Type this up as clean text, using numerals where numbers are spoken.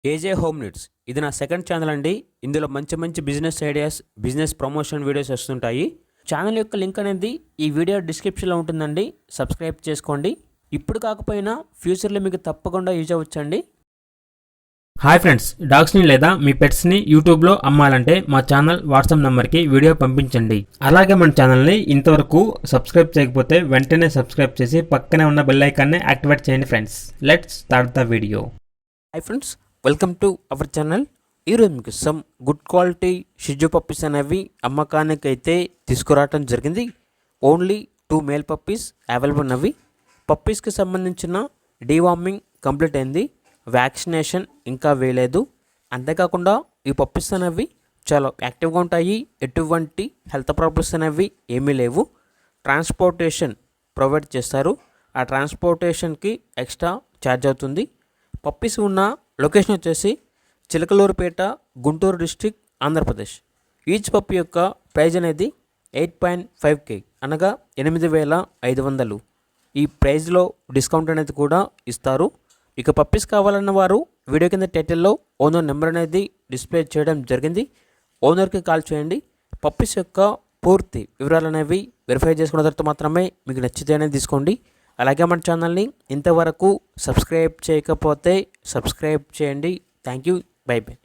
ఏజే home needs ఇది నా second channel అండి. ఇందులో మంచి మంచి business ideas, business promotion videos వస్తుంటాయి. ఛానల్ యొక్క లింక్ అనేది ఈ వీడియో డిస్క్రిప్షన్లో ఉంటుందండి. సబ్స్క్రైబ్ చేసుకోండి. ఇప్పుడు కాకపోయినా ఫ్యూచర్లో మీకు తప్పకుండా యూజ్ అవ్వచ్చండి. హాయ్ ఫ్రెండ్స్, డాగ్స్ని లేదా మీ పెట్స్ని యూట్యూబ్లో అమ్మాలంటే మా ఛానల్ వాట్సాప్ నెంబర్కి వీడియో పంపించండి. అలాగే మన ఛానల్ని ఇంతవరకు సబ్స్క్రైబ్ చేయకపోతే వెంటనే సబ్స్క్రైబ్ చేసి పక్కనే ఉన్న బెల్ ఐకాన్ని యాక్టివేట్ చేయండి friends. Let's start the video. Hi friends, welcome to our channel. ఈరోజు మీకు సమ్ గుడ్ క్వాలిటీ షిట్జు పప్పీస్ అనేవి అమ్మకానికి అయితే తీసుకురావడం జరిగింది. ఓన్లీ 2 మేల్ పప్పీస్ అవైలబుల్ ఉన్నవి. పప్పీస్కి సంబంధించిన డీవార్మింగ్ కంప్లీట్ అయింది, వ్యాక్సినేషన్ ఇంకా వేయలేదు. అంతేకాకుండా ఈ పప్పీస్ అనేవి చాలా యాక్టివ్గా ఉంటాయి, ఎటువంటి హెల్త్ ప్రాబ్లమ్స్ అనేవి ఏమీ లేవు. ట్రాన్స్పోర్టేషన్ ప్రొవైడ్ చేస్తారు. ఆ ట్రాన్స్పోర్టేషన్కి ఎక్స్ట్రా ఛార్జ్ అవుతుంది. పప్పీస్ ఉన్న లొకేషన్ వచ్చేసి Chilakaluripet, Guntur district, Andhra Pradesh. Each puppy యొక్క ప్రైజ్ అనేది 8.5K అనగా 8,500. ఈ ప్రైజ్లో డిస్కౌంట్ అనేది కూడా ఇస్తారు. ఇక పప్పీస్ కావాలన్న వారు వీడియో కింద టైటిల్లో ఓనర్ నెంబర్ అనేది డిస్ప్లే చేయడం జరిగింది. ఓనర్కి కాల్ చేయండి. పప్పీస్ యొక్క పూర్తి వివరాలు అనేవి వెరిఫై చేసుకున్న తర్వాత మాత్రమే మీకు నచ్చితే అనేది తీసుకోండి. అలాగే మన ఛానల్ని ఇంతవరకు సబ్స్క్రైబ్ చేయకపోతే సబ్స్క్రైబ్ చేయండి. Thank you. By by.